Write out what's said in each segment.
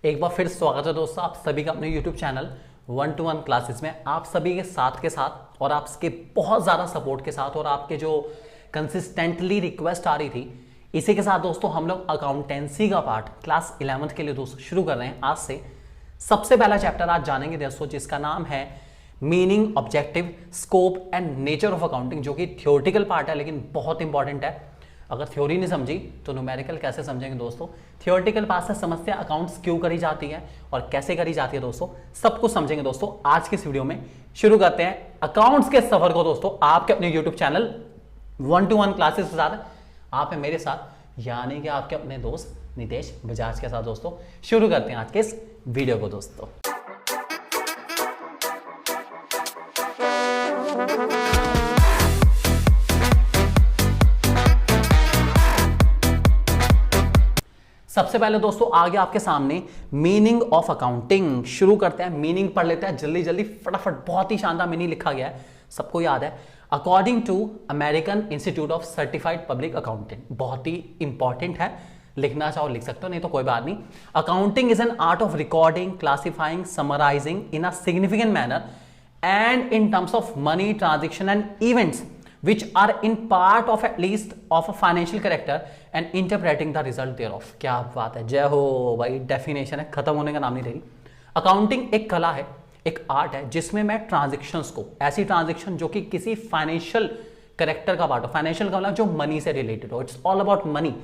एक बार फिर स्वागत है दोस्तों आप सभी का अपने YouTube चैनल 1-to-1 क्लासेस में। आप सभी के साथ और आपके बहुत ज़्यादा सपोर्ट के साथ और आपके जो कंसिस्टेंटली रिक्वेस्ट आ रही थी, इसी के साथ दोस्तों हम लोग अकाउंटेंसी का पार्ट क्लास 11th के लिए दोस्तों शुरू कर रहे हैं। आज से सबसे पहला चैप्टर आज जानेंगे दोस्तों, जिसका नाम है meaning, objective, scope and nature of accounting, जो कि थियोरेटिकल पार्ट है लेकिन बहुत इंपॉर्टेंट है। अगर थ्योरी नहीं समझी तो न्यूमेरिकल कैसे समझेंगे दोस्तों। थियोरेटिकल पास से समस्या अकाउंट्स क्यों करी जाती है और कैसे करी जाती है दोस्तों, सब कुछ समझेंगे दोस्तों आज के इस वीडियो में। शुरू करते हैं अकाउंट्स के सफर को दोस्तों आपके अपने यूट्यूब चैनल 1-to-1 क्लासेस के साथ। आप है मेरे साथ, यानी कि आपके अपने दोस्त नितेश बजाज के साथ दोस्तों। शुरू करते हैं आज के इस वीडियो को दोस्तों। सबसे पहले दोस्तों आ गया आपके सामने मीनिंग ऑफ अकाउंटिंग। शुरू करते हैं, मीनिंग पढ़ लेते हैं जल्दी जल्दी फटाफट। बहुत ही शानदार मीनिंग लिखा गया है, सबको याद है। According to American Institute of Certified Public Accountant, बहुत ही इंपॉर्टेंट है, लिखना चाहो लिख सकते हो, नहीं तो कोई बात नहीं। Accounting is an art of recording, classifying, summarising in a significant manner and in terms of money transaction and events which are in part of at least of a financial character and interpreting the result thereof। क्या बात है, जय हो भाई। Definition है, खत्म होने का नाम नहीं रही। अकाउंटिंग एक कला है, एक आर्ट है, जिसमें मैं ट्रांजेक्शन्स को, ऐसी ट्रांजेक्शन जो कि किसी फाइनेंशियल कैरेक्टर का पार्ट हो, फाइनेंशियल का मतलब जो मनी से रिलेटेड हो, इट्स ऑल अबाउट मनी,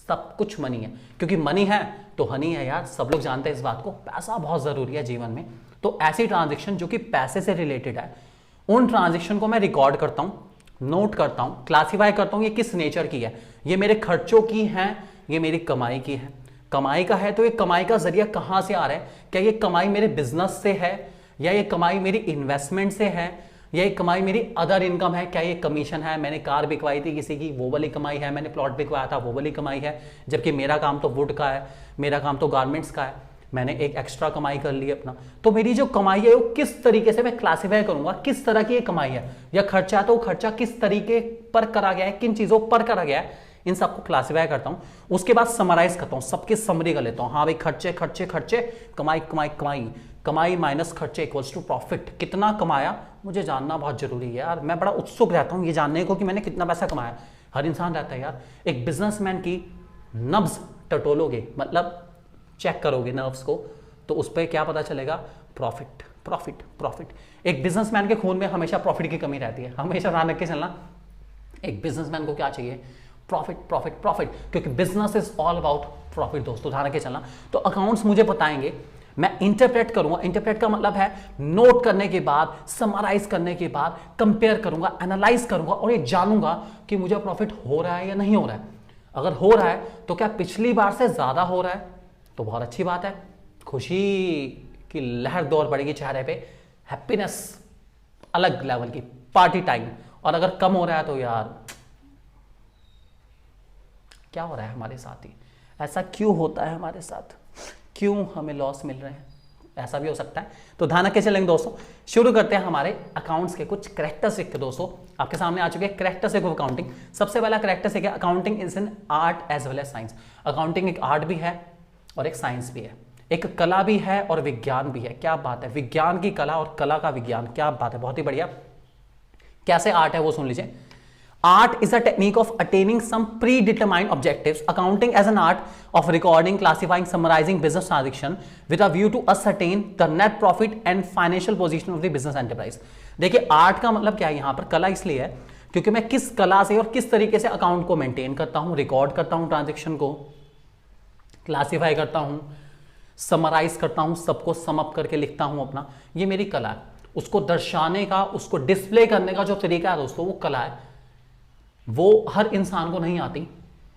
सब कुछ मनी है, क्योंकि मनी है तो हनी है यार, सब लोग जानते हैं इस बात को। पैसा बहुत जरूरी है जीवन में, तो ऐसी ट्रांजेक्शन जो कि पैसे से रिलेटेड है, उन ट्रांजेक्शन को मैं रिकॉर्ड करता हूं, नोट करता हूं, क्लासिफाई करता हूं ये किस नेचर की है, ये मेरे खर्चों की है, ये मेरी कमाई की है। कमाई का है तो ये कमाई का जरिया कहां से आ रहा है, क्या ये कमाई मेरे बिजनेस से है, या ये कमाई मेरी इन्वेस्टमेंट से है, या ये कमाई मेरी अदर इनकम है, क्या ये कमीशन है, मैंने कार बिकवाई थी किसी की वो वाली कमाई है, मैंने प्लॉट बिकवाया था वो वाली कमाई है, जबकि मेरा काम तो वुड का है, मेरा काम तो गारमेंट्स का है, मैंने एक एक्स्ट्रा कमाई कर ली अपना। तो मेरी जो कमाई है वो किस तरीके से मैं क्लासिफाई करूंगा, किस तरह की ये कमाई है, या खर्चा है तो खर्चा किस तरीके पर करा गया है, किन चीजों पर करा गया है, इन सबको क्लासिफाई करता हूं। उसके बाद समराइज करता हूं, सबकी समरी कर लेता हूं। हाँ भाई, खर्चे खर्चे खर्चे, कमाई कमाई कमाई, कमाई माइनस खर्चे इक्वल्स टू प्रॉफिट। कितना कमाया मुझे जानना बहुत जरूरी है यार, मैं बड़ा उत्सुक रहता हूं ये जानने को कि मैंने कितना पैसा कमाया। हर इंसान रहता है यार। एक बिजनेसमैन की नब्ज टटोलोगे, मतलब चेक करोगे नर्व्स को, तो उस पर क्या पता चलेगा, प्रॉफिट प्रॉफिट प्रॉफिट। एक बिजनेसमैन के खून में हमेशा प्रॉफिट की कमी रहती है, हमेशा ध्यान रख के चलना। एक बिजनेसमैन को क्या चाहिए, प्रॉफिट प्रॉफिट प्रॉफिट, क्योंकि business is all about profit दोस्तों, ध्यान रख के चलना। तो अकाउंट्स मुझे बताएंगे, मैं इंटरप्रेट करूंगा। इंटरप्रेट का मतलब है नोट करने के बाद, समराइज करने के बाद, कंपेयर करूंगा, एनालाइज करूंगा और ये जानूंगा कि मुझे प्रॉफिट हो रहा है या नहीं हो रहा है। अगर हो रहा है तो क्या पिछली बार से ज्यादा हो रहा है तो बहुत अच्छी बात है, खुशी की लहर दौड़ पड़ेगी चेहरे पे, हैप्पीनेस अलग लेवल की, पार्टी टाइम। और अगर कम हो रहा है तो यार क्या हो रहा है हमारे साथ, ही ऐसा क्यों होता है हमारे साथ, क्यों हमें लॉस मिल रहे हैं, ऐसा भी हो सकता है। तो ध्यान रख के चलेंगे दोस्तों। शुरू करते हैं हमारे अकाउंट्स के कुछ कैरेक्टरिस्टिक के दोस्तों, आपके सामने आ चुके हैं कैरेक्टरिस्टिक ऑफ अकाउंटिंग। सबसे पहला कैरेक्टरिस्टिक है, accounting is an art as well as science. Accounting एक आर्ट भी है और एक साइंस भी है, एक कला भी है और विज्ञान भी है। क्या बात है, विज्ञान की कला और कला का विज्ञान, क्या बात है, बहुत ही बढ़िया। कैसे आर्ट है वो सुन लीजिए। Art is a technique of attaining some pre determined objectives. Accounting as an art of recording, classifying, summarising business transaction with a view to ascertain the net profit and financial position of the business enterprise. देखिए art का मतलब क्या है यहां पर, कला इसलिए है क्योंकि मैं किस कला से और किस तरीके से अकाउंट को मेंटेन करता हूं, रिकॉर्ड करता हूं, ट्रांजेक्शन को क्लासिफाई करता हूं, समराइज करता हूं, सबको सम अप करके लिखता हूं अपना, ये मेरी कला है। उसको दर्शाने का, उसको डिस्प्ले करने का जो तरीका है दोस्तों, वो कला है। वो हर इंसान को नहीं आती,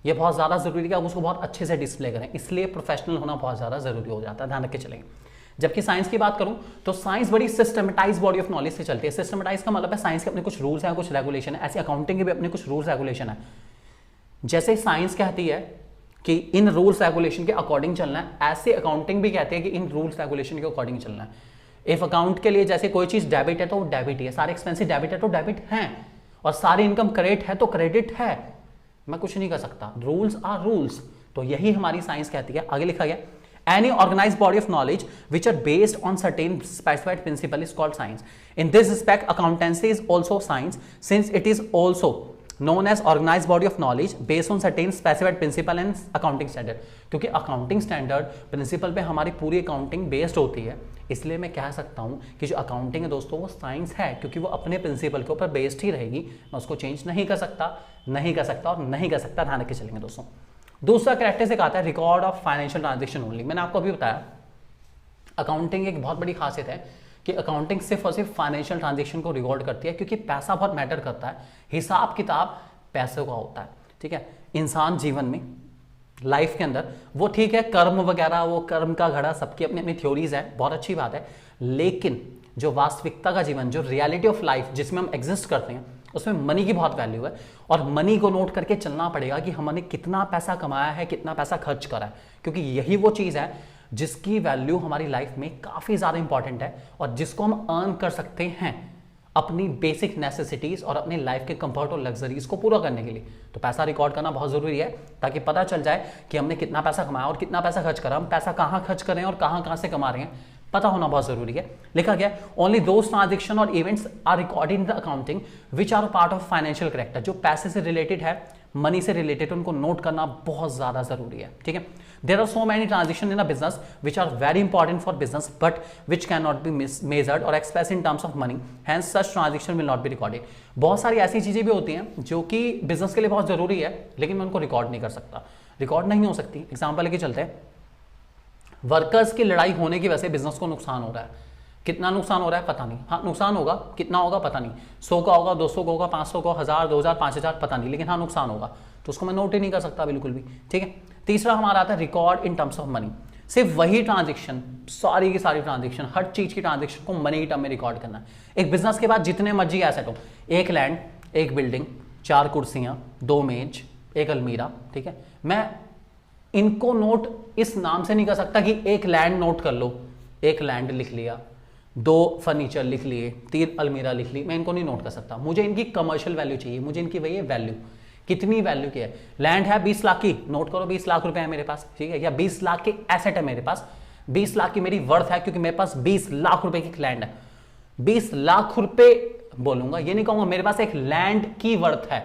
ये बहुत ज्यादा जरूरी है कि आप उसको बहुत अच्छे से डिस्प्ले करें, इसलिए प्रोफेशनल होना बहुत ज्यादा जरूरी हो जाता है, ध्यान रख के चलेंगे। जबकि साइंस की बात करूं तो साइंस बड़ी सिस्टमेटाइज बॉडी ऑफ नॉलेज से चलती है। सिस्टमेटाइज का मतलब है साइंस के अपने कुछ रूल्स हैं, कुछ रेगुलेशन है, ऐसे अकाउंटिंग के भी अपने कुछ रूल्स रेगुलेशन है। जैसे साइंस कहती है कि इन रूल्स रेगुलेशन के अकॉर्डिंग चलना है, ऐसे अकाउंटिंग भी कहते हैं कि इन रूल्स रेगुलेशन के अकॉर्डिंग चलना है। इफ अकाउंट के लिए जैसे कोई चीज डेबिट है तो वो डेबिट ही है, सारे एक्सपेंसिव डेबिट है तो डेबिट है, और सारी इनकम क्रेडिट है तो क्रेडिट है, मैं कुछ नहीं कर सकता, रूल्स आर रूल्स। तो यही हमारी साइंस कहती है। आगे लिखा गया, Any organized body of knowledge which are based on certain specified principle is called science. In this respect, accountancy is also science, since it is also known as organized body of knowledge based on certain specified principle and accounting standard. क्योंकि accounting standard principle पे हमारी पूरी accounting based होती है, इसलिए मैं कह सकता हूँ कि जो accounting है दोस्तों वो science है, क्योंकि वो अपने principle के ऊपर based ही रहेगी, मैं उसको change नहीं कर सकता और नहीं कर सकता। ध्यान रख के चलेंगे दोस्तों। दूसरा कैरेक्टरिस्टिक आता है record of financial transaction only. मैंने आपको अभी बताया अकाउंटिंग एक बहुत बड़ी खासियत है कि अकाउंटिंग सिर्फ और सिर्फ फाइनेंशियल ट्रांजेक्शन को रिकॉर्ड करती है, क्योंकि पैसा बहुत मैटर करता है, हिसाब किताब पैसे का होता है। ठीक है, इंसान जीवन में लाइफ के अंदर वो ठीक है कर्म वगैरह, वो कर्म का घड़ा, सबकी अपनी अपनी थ्योरीज है, बहुत अच्छी बात है, लेकिन जो वास्तविकता का जीवन, जो रियलिटी ऑफ लाइफ जिसमें हम एग्जिस्ट करते हैं, उसमें मनी की बहुत वैल्यू है और मनी को नोट करके चलना पड़ेगा कि हमने कितना पैसा कमाया है, कितना पैसा खर्च करा है, क्योंकि यही वो चीज़ है जिसकी वैल्यू हमारी लाइफ में काफ़ी ज़्यादा इंपॉर्टेंट है और जिसको हम अर्न कर सकते हैं अपनी बेसिक नेसेसिटीज़ और अपनी लाइफ के कंफर्ट और लग्जरीज को पूरा करने के लिए। तो पैसा रिकॉर्ड करना बहुत ज़रूरी है ताकि पता चल जाए कि हमने कितना पैसा कमाया और कितना पैसा खर्च करा, हम पैसा कहाँ खर्च कर रहे हैं और कहाँ से कमा रहे हैं, पता होना बहुत जरूरी है। लिखा गया ओनली दोज ट्रांजेक्शन और events are recorded in the accounting which are part of financial character. जो पैसे से रिलेटेड है, मनी से रिलेटेड, उनको नोट करना बहुत ज्यादा जरूरी है। ठीक है, there are so many transaction in a business which are very important for business but which can not be measured और express in terms of money, hence such transaction will not be recorded. बहुत सारी ऐसी चीजें भी होती हैं जो कि बिजनेस के लिए बहुत जरूरी है, लेकिन मैं उनको रिकॉर्ड नहीं कर सकता, रिकॉर्ड नहीं हो सकती। एग्जाम्पल लेके चलते हैं, वर्कर्स की लड़ाई होने की वजह से बिजनेस को नुकसान हो रहा है। कितना नुकसान हो रहा है पता नहीं, हाँ नुकसान होगा, कितना होगा पता नहीं, 100 का होगा, 200 का होगा, 500 का, 1000, 2000, 5000 पता नहीं, लेकिन हाँ नुकसान होगा, तो उसको मैं नोट ही नहीं कर सकता बिल्कुल भी। ठीक है, तीसरा हमारा आता है record in terms of money. सिर्फ वही ट्रांजेक्शन, सारी की सारी ट्रांजेक्शन, हर चीज की ट्रांजेक्शन को मनी की टर्म में रिकॉर्ड करना है। एक बिजनेस के बाद जितने मर्जी एसेट हो, एक लैंड, एक बिल्डिंग, 4 कुर्सियां, 2 मेज, एक अलमीरा, ठीक है, मैं इनको नोट इस नाम से नहीं कर सकता कि एक लैंड नोट कर लो, एक लैंड लिख लिया, 2 फर्नीचर लिख लिए, 3 अलमीरा लिख ली, मैं इनको नहीं नोट कर सकता। मुझे इनकी कमर्शियल वैल्यू चाहिए, मुझे इनकी वही है वैल्यू, कितनी वैल्यू की है। लैंड है 20 लाख की, नोट करो 20 लाख रुपए है मेरे पास, ठीक है, या 20 लाख की एसेट है मेरे पास, 20 लाख की मेरी वर्थ है क्योंकि मेरे पास 20 लाख रुपए की लैंड है। 20 लाख रुपए बोलूंगा, ये नहीं कहूंगा मेरे पास एक लैंड की वर्थ है।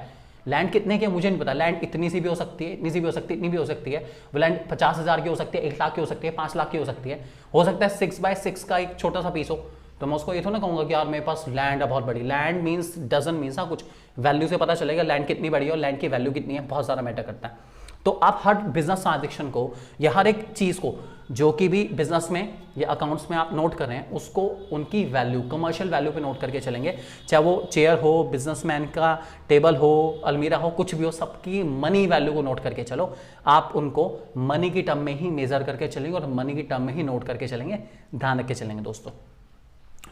लैंड कितने की मुझे नहीं पता, लैंड इतनी सी भी हो सकती है, इतनी सी भी हो सकती है, इतनी भी हो सकती है। वो लैंड 50,000 की हो सकती है, 1 लाख की हो सकती है, 5 लाख की हो सकती है। हो सकता है 6x6 का एक छोटा सा पीस हो, तो मैं उसको ये तो ना कहूंगा कि यार मेरे पास लैंड है बहुत बड़ी। लैंड मीन्स डजंट मीन्स, कुछ वैल्यू से पता चलेगा लैंड कितनी बड़ी है और लैंड की वैल्यू कितनी है, बहुत ज़्यादा मैटर करता है। तो आप हर बिजनेस ट्रांजेक्शन को या हर एक चीज़ को जो कि भी बिजनेस में या अकाउंट्स में आप नोट कर रहे हैं, उसको उनकी वैल्यू, कमर्शियल वैल्यू पे नोट करके चलेंगे। चाहे वो चेयर हो, बिजनेसमैन का टेबल हो, अलमीरा हो, कुछ भी हो, सबकी मनी वैल्यू को नोट करके चलो। आप उनको मनी की टर्म में ही मेजर करके चलेंगे और मनी की टर्म में ही नोट करके चलेंगे, ध्यान रख के चलेंगे दोस्तों।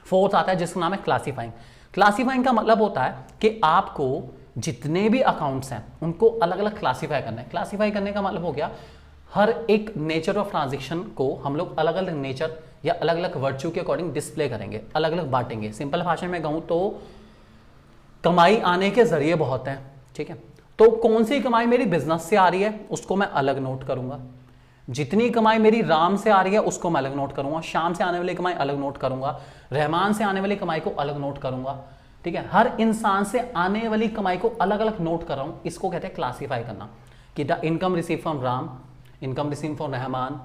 फोर्थ आता है जिसका नाम है क्लासीफाइंग। क्लासीफाइंग का मतलब होता है कि आपको जितने भी अकाउंट्स हैं उनको अलग अलग क्लासीफाई करना है। क्लासीफाई करने का मतलब हो गया हर एक नेचर ऑफ ट्रांजेक्शन को हम लोग अलग अलग नेचर या अलग अलग वर्च्यू के अकॉर्डिंग डिस्प्ले करेंगे, अलग अलग बांटेंगे। सिंपल भाषा में कहूं तो कमाई आने के जरिए बहुत है, ठीक है, तो कौन सी कमाई मेरी बिजनेस से आ रही है उसको मैं अलग नोट करूंगा, जितनी कमाई मेरी राम से आ रही है उसको मैं अलग नोट करूंगा, शाम से आने वाली कमाई अलग नोट करूंगा, रहमान से आने वाली कमाई को अलग नोट करूंगा, ठीक है, हर इंसान से आने वाली कमाई को अलग अलग नोट कर रहा हूं। इसको कहते हैं क्लासीफाई करना कि the income receive from Ram, income receive from Rahman,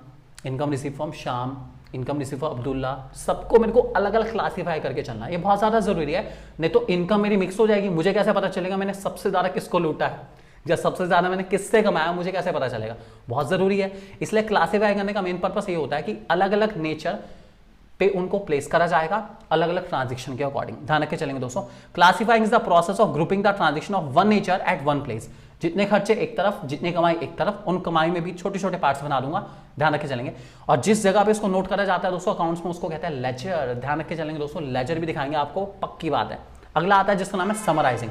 income receive from शाम, इनकम रिसीव फ्रॉम अब्दुल्ला, सबको मेरे को अलग अलग क्लासीफाई करके चलना है। ये बहुत ज्यादा जरूरी है, नहीं तो इनकम मेरी मिक्स हो जाएगी। मुझे कैसे पता चलेगा मैंने सबसे ज्यादा किसको लूटा है या सबसे ज्यादा मैंने किससे कमाया, मुझे कैसे पता चलेगा, बहुत जरूरी है। इसलिए क्लासीफाई करने का मेन पर्पस ये होता है कि अलग अलग नेचर पे उनको प्लेस करा जाएगा अलग अलग ट्रांजेक्शन के अकॉर्डिंग। ध्यान रख के चलेंगे दोस्तों। Classifying is the process of grouping the transaction of one nature eight one place. जितने खर्चे एक तरफ, जितनी कमाई एक तरफ, उन कमाई में भी छोटे छोटे पार्ट्स बना दूंगा, ध्यान रख के चलेंगे। और जिस जगह पे इसको नोट करा जाता है दोस्तों अकाउंट्स में, उसको कहते हैं लेजर। ध्यान रख के चलेंगे दोस्तों, लेजर भी दिखाएंगे आपको, पक्की बात है। अगला आता है जिसका नाम है समराइजिंग।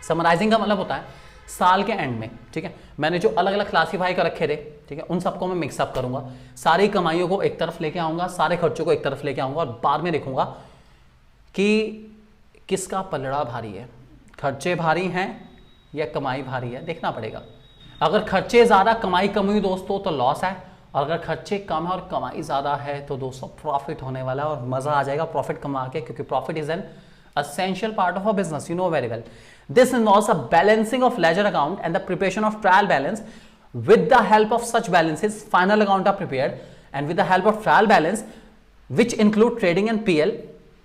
समराइजिंग का मतलब होता है साल के एंड में, ठीक है, मैंने जो अलग अलग क्लासीफाई कर रखे थे, ठीक है, उन सबको मैं मिक्सअप करूंगा, सारी कमाइयों को एक तरफ लेके आऊंगा, सारे खर्चों को एक तरफ लेके आऊंगा और बाद में देखूंगा कि किसका पलड़ा भारी है, खर्चे भारी हैं या कमाई भारी है, देखना पड़ेगा। अगर खर्चे ज्यादा कमाई कम हुई दोस्तों तो लॉस है, और अगर खर्चे कम है और कमाई ज़्यादा है तो दोस्तों प्रॉफिट होने वाला है और मज़ा आ जाएगा प्रॉफिट कमा के, क्योंकि profit is an essential part of a business, you know very well. This involves a balancing of ledger account and the preparation of trial balance. With the help of such balances, final account are prepared, and with the help of trial balance, which include trading and PL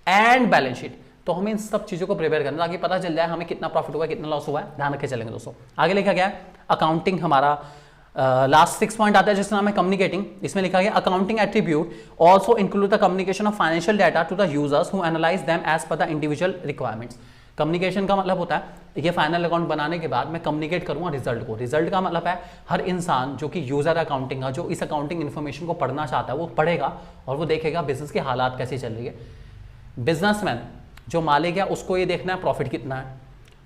and balance sheet. तो हमें इन सब चीजों को prepare करना ताकि पता चल जाए हमें कितना प्रॉफिट हुआ है, कितना लॉस हुआ है, ध्यान रखे चलेंगे दोस्तों। आगे लिखा गया है अकाउंटिंग, हमारा लास्ट 6 पॉइंट आता है जिसका नाम है कम्युनिकेटिंग। इसमें लिखा गया accounting attribute also include the communication of financial data to the users who analyse them as per the individual requirements. Communication का मतलब होता है ये फाइनल अकाउंट बनाने के बाद मैं कम्युनिकेट करूंगा रिजल्ट को। रिजल्ट का मतलब है हर इंसान जो कि यूजर है अकाउंटिंग का, जो इस अकाउंटिंग इन्फॉर्मेशन को पढ़ना चाहता है वो पढ़ेगा और वो देखेगा बिजनेस के हालात कैसे चल रही है। बिजनेसमैन जो मालिक है उसको ये देखना है प्रॉफिट कितना है,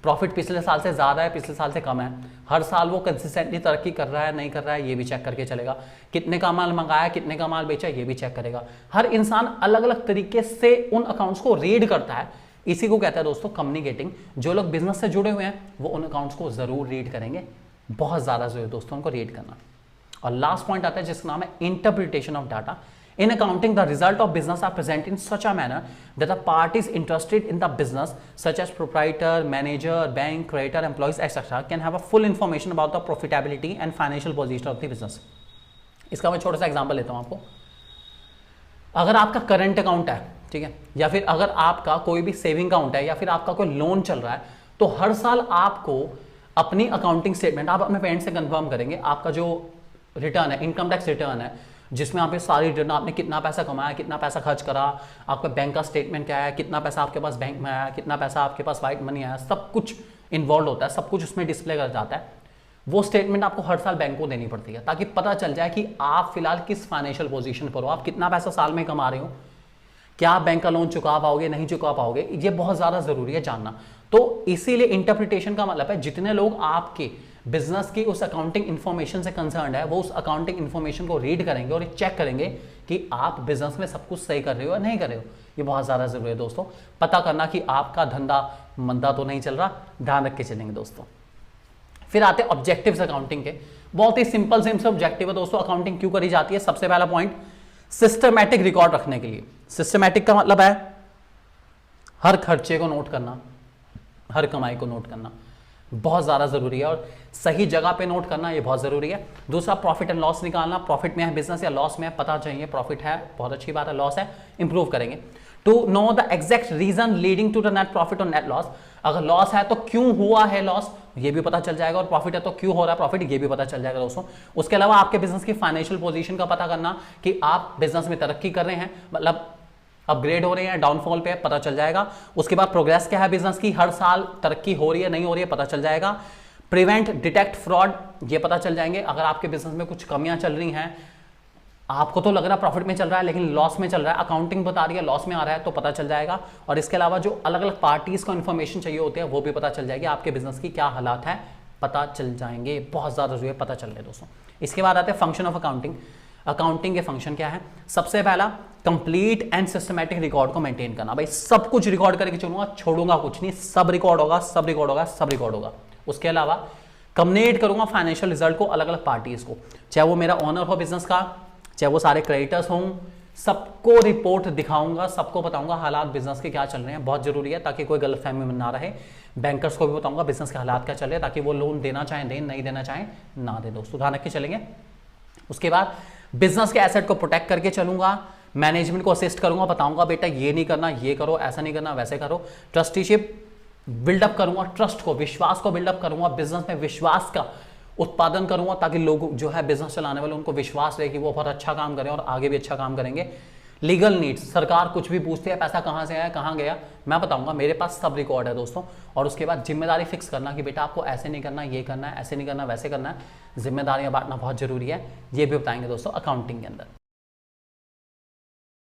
प्रॉफिट पिछले साल से ज़्यादा है, पिछले साल से कम है, हर साल वो कंसिस्टेंटली तरक्की कर रहा है नहीं कर रहा है ये भी चेक करके चलेगा, कितने का माल मंगाया कितने का माल बेचा ये भी चेक करेगा। हर इंसान अलग अलग तरीके से उन अकाउंट्स को रीड करता है, इसी को कहता है दोस्तों कम्युनिकेटिंग। जो लोग बिजनेस से जुड़े हुए हैं वो उन अकाउंट्स को जरूर रीड करेंगे, बहुत ज़्यादा जरूरी है दोस्तों उनको रीड करना। और लास्ट पॉइंट आता है जिसका नाम है interpretation of data. In accounting, the result of business are present in such a manner that the parties interested in the business, such as proprietor, manager, bank, creditor, employees, etc., can have a full information about the profitability and financial position of the business. इसका मैं छोटा सा example लेता हूँ आपको। अगर आपका current account है, ठीक है, या फिर अगर आपका कोई भी सेविंग अकाउंट है या फिर आपका कोई लोन चल रहा है, तो हर साल आपको अपनी अकाउंटिंग स्टेटमेंट आप अपने पेरेंट्स से कंफर्म करेंगे। आपका जो रिटर्न है, इनकम टैक्स रिटर्न है, जिसमें आप सारी रिटर्न आपने कितना पैसा कमाया, कितना पैसा खर्च करा, आपका बैंक का स्टेटमेंट क्या है, कितना पैसा आपके पास बैंक में आया, कितना पैसा आपके पास वाइट मनी आया, सब कुछ इन्वॉल्व होता है, सब कुछ उसमें डिस्प्ले कर जाता है। वो स्टेटमेंट आपको हर साल बैंक को देनी पड़ती है ताकि पता चल जाए कि आप फिलहाल किस फाइनेंशियल पोजीशन पर हो, आप कितना पैसा साल में कमा रहे हो, क्या आप बैंक का लोन चुका पाओगे नहीं चुका पाओगे, ये बहुत ज़्यादा ज़रूरी है जानना। तो इसीलिए इंटरप्रिटेशन का मतलब है जितने लोग आपके बिजनेस की उस अकाउंटिंग इन्फॉर्मेशन से कंसर्न है वो उस अकाउंटिंग इन्फॉर्मेशन को रीड करेंगे और चेक करेंगे कि आप बिजनेस में सब कुछ सही कर रहे हो या नहीं कर रहे हो। ये बहुत ज़्यादा जरूरी है दोस्तों, पता करना कि आपका धंधा मंदा तो नहीं चल रहा, ध्यान रख के चलेंगे दोस्तों। फिर आते हैं ऑब्जेक्टिव्स अकाउंटिंग के। बहुत ही सिंपल से ऑब्जेक्टिव है दोस्तों अकाउंटिंग क्यों करी जाती है। सबसे पहला पॉइंट सिस्टमैटिक रिकॉर्ड रखने के लिए। सिस्टमैटिक का मतलब है हर खर्चे को नोट करना, हर कमाई को नोट करना बहुत ज़्यादा ज़रूरी है और सही जगह पे नोट करना ये बहुत ज़रूरी है। दूसरा प्रॉफिट एंड लॉस निकालना, प्रॉफिट में है बिजनेस या लॉस में है पता चाहिए, प्रॉफिट है बहुत अच्छी बात है, लॉस है इंप्रूव करेंगे। To know the exact reason leading to the net profit और नेट लॉस, अगर लॉस है तो क्यों हुआ है लॉस ये भी पता चल जाएगा और प्रॉफिट है तो क्यों हो रहा है प्रॉफिट ये भी पता चल जाएगा दोस्तों। उसके अलावा आपके बिजनेस की फाइनेंशियल पोजीशन का पता करना कि आप बिजनेस में तरक्की कर रहे हैं, मतलब अपग्रेड हो रहे हैं, डाउनफॉल पे पता चल जाएगा। उसके बाद प्रोग्रेस क्या है बिजनेस की, हर साल तरक्की हो रही है नहीं हो रही है पता चल जाएगा। प्रिवेंट डिटेक्ट फ्रॉड ये पता चल जाएंगे, अगर आपके बिजनेस में कुछ कमियां चल रही हैं, आपको तो लग रहा है प्रॉफिट में चल रहा है लेकिन लॉस में चल रहा है, अकाउंटिंग बता रही है लॉस में आ रहा है तो पता चल जाएगा। और इसके अलावा जो अलग अलग पार्टीज को इन्फॉर्मेशन चाहिए होती है वो भी पता चल जाएगी, आपके बिजनेस की क्या हालात है पता चल जाएंगे, बहुत ज़्यादा जरूरी है पता चल रहे दोस्तों। इसके बाद आते हैं फंक्शन ऑफ अकाउंटिंग। अकाउंटिंग के फंक्शन क्या है, सबसे पहला कंप्लीट एंड सिस्टमैटिक रिकॉर्ड को मेंटेन करना। भाई सब कुछ रिकॉर्ड करके चलूंगा, छोड़ूंगा कुछ नहीं, सब रिकॉर्ड होगा सब रिकॉर्ड होगा सब रिकॉर्ड होगा। उसके अलावा कम्युनिकेट करूंगा फाइनेंशियल रिजल्ट को अलग अलग पार्टीज को, चाहे वो मेरा ओनर हो बिजनेस का, चाहे वो सारे क्रेडिटर्स हों, सबको रिपोर्ट दिखाऊंगा, सबको बताऊंगा हालात बिजनेस के क्या चल रहे हैं, बहुत जरूरी है ताकि कोई गलतफहमी में ना रहे। बैंकर्स को भी बताऊंगा बिजनेस के हालात क्या चल रहे हैं ताकि वो लोन देना चाहें दें, नहीं देना चाहें ना दे दोस्तों, ध्यान रख के चलेंगे। उसके बाद बिजनेस के एसेट को प्रोटेक्ट करके चलूंगा, मैनेजमेंट को असिस्ट करूंगा, बताऊंगा बेटा ये नहीं करना ये करो, ऐसा नहीं करना वैसे करो। ट्रस्टीशिप बिल्डअप करूंगा, ट्रस्ट को विश्वास को बिल्डअप करूंगा, बिजनेस में विश्वास का उत्पादन करूंगा ताकि लोग जो है बिजनेस चलाने वाले उनको विश्वास रहे कि वो बहुत अच्छा काम करें और आगे भी अच्छा काम करेंगे। लीगल नीड्स, सरकार कुछ भी पूछती है पैसा कहाँ से आया कहाँ गया मैं बताऊंगा, मेरे पास सब रिकॉर्ड है दोस्तों। और उसके बाद जिम्मेदारी फिक्स करना कि बेटा आपको ऐसे नहीं करना ये करना है, ऐसे नहीं करना वैसे करना है, जिम्मेदारियां बांटना बहुत जरूरी है, ये भी बताएंगे दोस्तों अकाउंटिंग के अंदर।